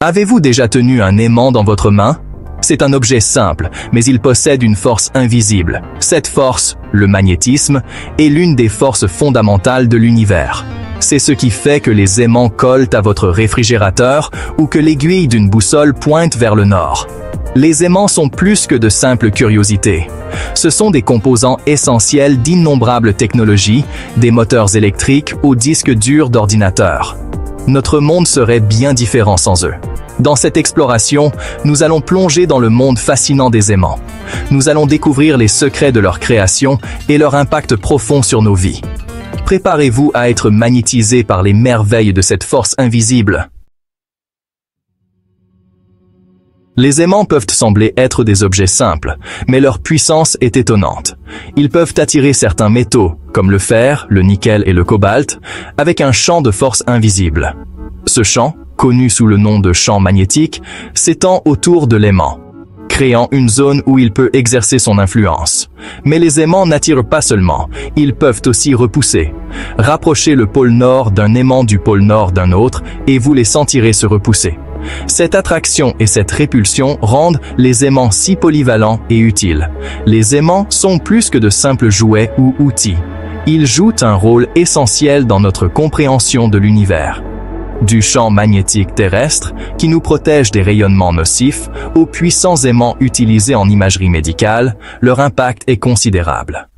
Avez-vous déjà tenu un aimant dans votre main? C'est un objet simple, mais il possède une force invisible. Cette force, le magnétisme, est l'une des forces fondamentales de l'univers. C'est ce qui fait que les aimants collent à votre réfrigérateur ou que l'aiguille d'une boussole pointe vers le nord. Les aimants sont plus que de simples curiosités. Ce sont des composants essentiels d'innombrables technologies, des moteurs électriques aux disques durs d'ordinateurs. Notre monde serait bien différent sans eux. Dans cette exploration, nous allons plonger dans le monde fascinant des aimants. Nous allons découvrir les secrets de leur création et leur impact profond sur nos vies. Préparez-vous à être magnétisé par les merveilles de cette force invisible. Les aimants peuvent sembler être des objets simples, mais leur puissance est étonnante. Ils peuvent attirer certains métaux, comme le fer, le nickel et le cobalt, avec un champ de force invisible. Ce champ, connu sous le nom de champ magnétique, s'étend autour de l'aimant, créant une zone où il peut exercer son influence. Mais les aimants n'attirent pas seulement, ils peuvent aussi repousser. Rapprochez le pôle nord d'un aimant du pôle nord d'un autre et vous les sentirez se repousser. Cette attraction et cette répulsion rendent les aimants si polyvalents et utiles. Les aimants sont plus que de simples jouets ou outils. Ils jouent un rôle essentiel dans notre compréhension de l'univers. Du champ magnétique terrestre, qui nous protège des rayonnements nocifs, aux puissants aimants utilisés en imagerie médicale, leur impact est considérable.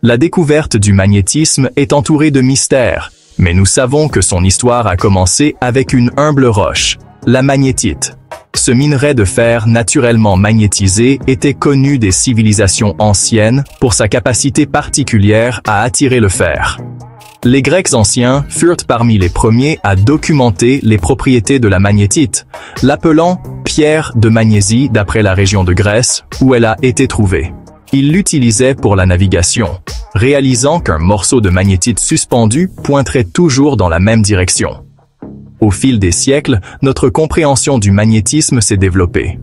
La découverte du magnétisme est entourée de mystères, mais nous savons que son histoire a commencé avec une humble roche, la magnétite. Ce minerai de fer naturellement magnétisé était connu des civilisations anciennes pour sa capacité particulière à attirer le fer. Les Grecs anciens furent parmi les premiers à documenter les propriétés de la magnétite, l'appelant pierre de Magnésie d'après la région de Grèce où elle a été trouvée. Ils l'utilisaient pour la navigation, réalisant qu'un morceau de magnétite suspendu pointerait toujours dans la même direction. Au fil des siècles, notre compréhension du magnétisme s'est développée.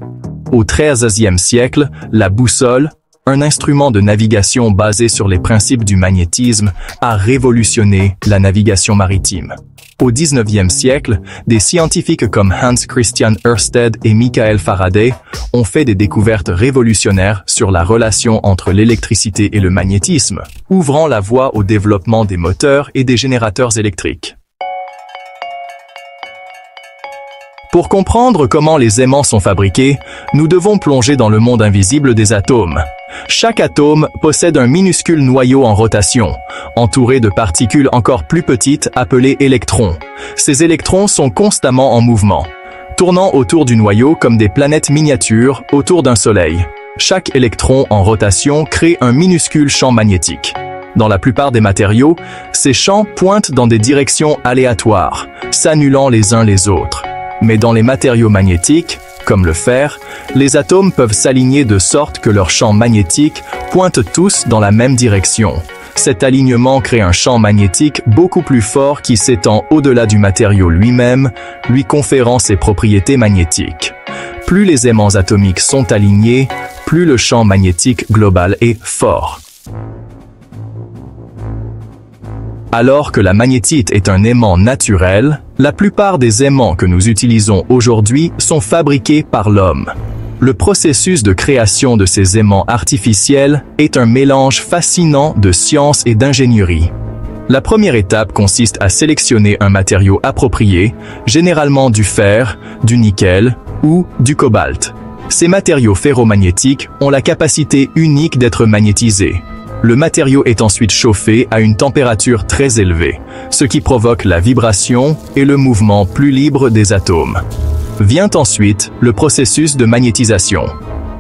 Au XIIIe siècle, la boussole, un instrument de navigation basé sur les principes du magnétisme, a révolutionné la navigation maritime. Au XIXe siècle, des scientifiques comme Hans Christian Ørsted et Michael Faraday ont fait des découvertes révolutionnaires sur la relation entre l'électricité et le magnétisme, ouvrant la voie au développement des moteurs et des générateurs électriques. Pour comprendre comment les aimants sont fabriqués, nous devons plonger dans le monde invisible des atomes. Chaque atome possède un minuscule noyau en rotation, entouré de particules encore plus petites appelées électrons. Ces électrons sont constamment en mouvement, tournant autour du noyau comme des planètes miniatures autour d'un soleil. Chaque électron en rotation crée un minuscule champ magnétique. Dans la plupart des matériaux, ces champs pointent dans des directions aléatoires, s'annulant les uns les autres. Mais dans les matériaux magnétiques, comme le fer, les atomes peuvent s'aligner de sorte que leurs champs magnétiques pointent tous dans la même direction. Cet alignement crée un champ magnétique beaucoup plus fort qui s'étend au-delà du matériau lui-même, lui conférant ses propriétés magnétiques. Plus les aimants atomiques sont alignés, plus le champ magnétique global est fort. Alors que la magnétite est un aimant naturel, la plupart des aimants que nous utilisons aujourd'hui sont fabriqués par l'homme. Le processus de création de ces aimants artificiels est un mélange fascinant de science et d'ingénierie. La première étape consiste à sélectionner un matériau approprié, généralement du fer, du nickel ou du cobalt. Ces matériaux ferromagnétiques ont la capacité unique d'être magnétisés. Le matériau est ensuite chauffé à une température très élevée, ce qui provoque la vibration et le mouvement plus libre des atomes. Vient ensuite le processus de magnétisation.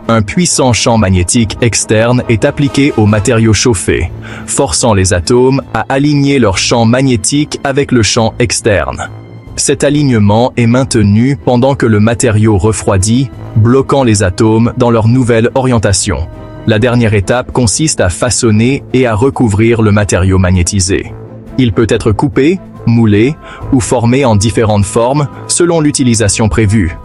Un puissant champ magnétique externe est appliqué au matériau chauffé, forçant les atomes à aligner leur champ magnétique avec le champ externe. Cet alignement est maintenu pendant que le matériau refroidit, bloquant les atomes dans leur nouvelle orientation. La dernière étape consiste à façonner et à recouvrir le matériau magnétisé. Il peut être coupé, moulé ou formé en différentes formes selon l'utilisation prévue.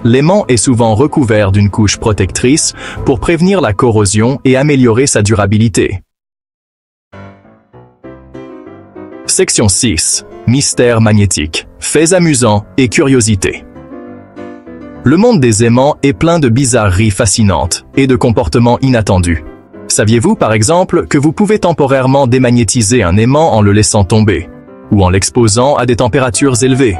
L'aimant est souvent recouvert d'une couche protectrice pour prévenir la corrosion et améliorer sa durabilité. Section 6. mystères magnétiques, faits amusants et curiosités. Le monde des aimants est plein de bizarreries fascinantes et de comportements inattendus. Saviez-vous par exemple que vous pouvez temporairement démagnétiser un aimant en le laissant tomber, ou en l'exposant à des températures élevées?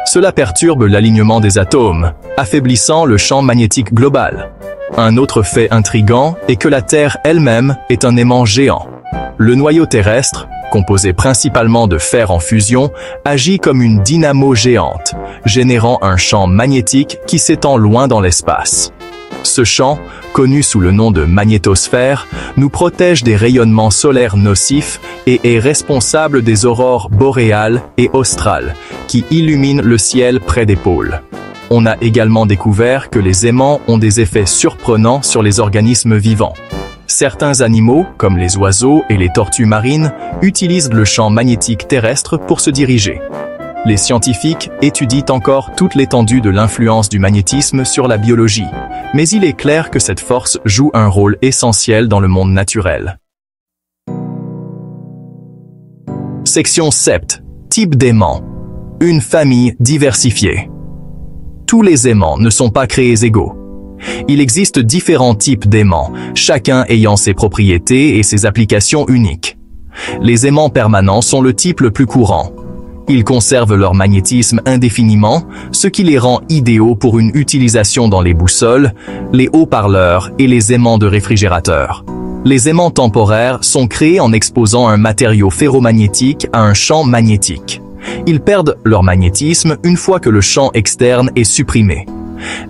Cela perturbe l'alignement des atomes, affaiblissant le champ magnétique global. Un autre fait intrigant est que la Terre elle-même est un aimant géant. Le noyau terrestre, composé principalement de fer en fusion, agit comme une dynamo géante, générant un champ magnétique qui s'étend loin dans l'espace. Ce champ, connu sous le nom de magnétosphère, nous protège des rayonnements solaires nocifs et est responsable des aurores boréales et australes, qui illuminent le ciel près des pôles. On a également découvert que les aimants ont des effets surprenants sur les organismes vivants. Certains animaux, comme les oiseaux et les tortues marines, utilisent le champ magnétique terrestre pour se diriger. Les scientifiques étudient encore toute l'étendue de l'influence du magnétisme sur la biologie, mais il est clair que cette force joue un rôle essentiel dans le monde naturel. Section 7. Type d'aimants. Une famille diversifiée. Tous les aimants ne sont pas créés égaux. Il existe différents types d'aimants, chacun ayant ses propriétés et ses applications uniques. Les aimants permanents sont le type le plus courant. Ils conservent leur magnétisme indéfiniment, ce qui les rend idéaux pour une utilisation dans les boussoles, les haut-parleurs et les aimants de réfrigérateur. Les aimants temporaires sont créés en exposant un matériau ferromagnétique à un champ magnétique. Ils perdent leur magnétisme une fois que le champ externe est supprimé.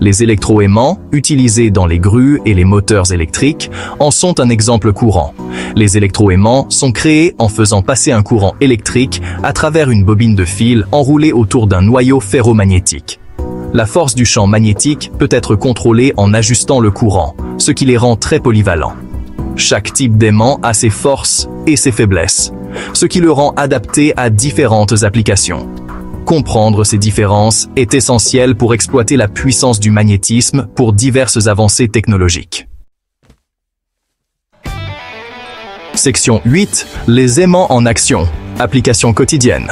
Les électroaimants, utilisés dans les grues et les moteurs électriques, en sont un exemple courant. Les électroaimants sont créés en faisant passer un courant électrique à travers une bobine de fil enroulée autour d'un noyau ferromagnétique. La force du champ magnétique peut être contrôlée en ajustant le courant, ce qui les rend très polyvalents. Chaque type d'aimant a ses forces et ses faiblesses, ce qui le rend adapté à différentes applications. Comprendre ces différences est essentiel pour exploiter la puissance du magnétisme pour diverses avancées technologiques. Section 8. Les aimants en action. Application quotidienne.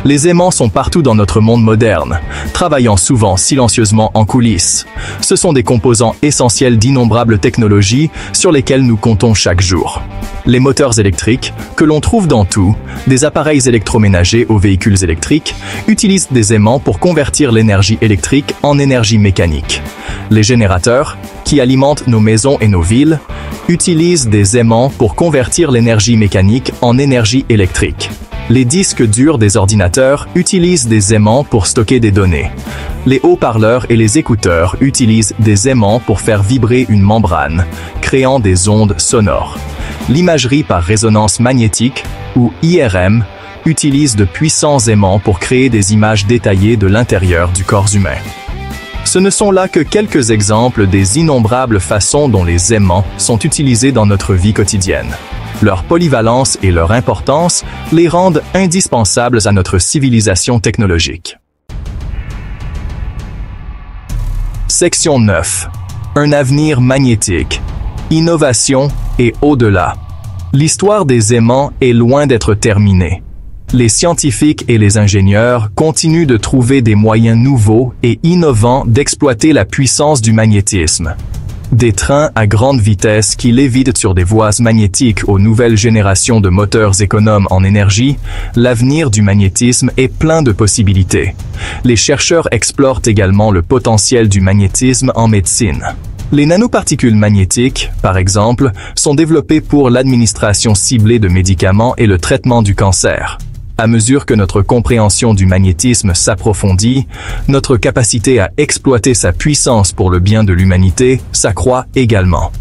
Les aimants sont partout dans notre monde moderne, travaillant souvent silencieusement en coulisses. Ce sont des composants essentiels d'innombrables technologies sur lesquelles nous comptons chaque jour. Les moteurs électriques, que l'on trouve dans tout, des appareils électroménagers aux véhicules électriques, utilisent des aimants pour convertir l'énergie électrique en énergie mécanique. Les générateurs, qui alimentent nos maisons et nos villes, utilisent des aimants pour convertir l'énergie mécanique en énergie électrique. Les disques durs des ordinateurs utilisent des aimants pour stocker des données. Les haut-parleurs et les écouteurs utilisent des aimants pour faire vibrer une membrane, créant des ondes sonores. L'imagerie par résonance magnétique, ou IRM, utilise de puissants aimants pour créer des images détaillées de l'intérieur du corps humain. Ce ne sont là que quelques exemples des innombrables façons dont les aimants sont utilisés dans notre vie quotidienne. Leur polyvalence et leur importance les rendent indispensables à notre civilisation technologique. Section 9. Un avenir magnétique. Innovation et au-delà. L'histoire des aimants est loin d'être terminée. Les scientifiques et les ingénieurs continuent de trouver des moyens nouveaux et innovants d'exploiter la puissance du magnétisme. Des trains à grande vitesse qui lévitent sur des voies magnétiques aux nouvelles générations de moteurs économes en énergie, l'avenir du magnétisme est plein de possibilités. Les chercheurs explorent également le potentiel du magnétisme en médecine. Les nanoparticules magnétiques, par exemple, sont développées pour l'administration ciblée de médicaments et le traitement du cancer. À mesure que notre compréhension du magnétisme s'approfondit, notre capacité à exploiter sa puissance pour le bien de l'humanité s'accroît également.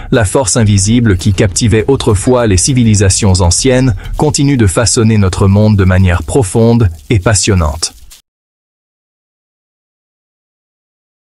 La force invisible qui captivait autrefois les civilisations anciennes continue de façonner notre monde de manière profonde et passionnante.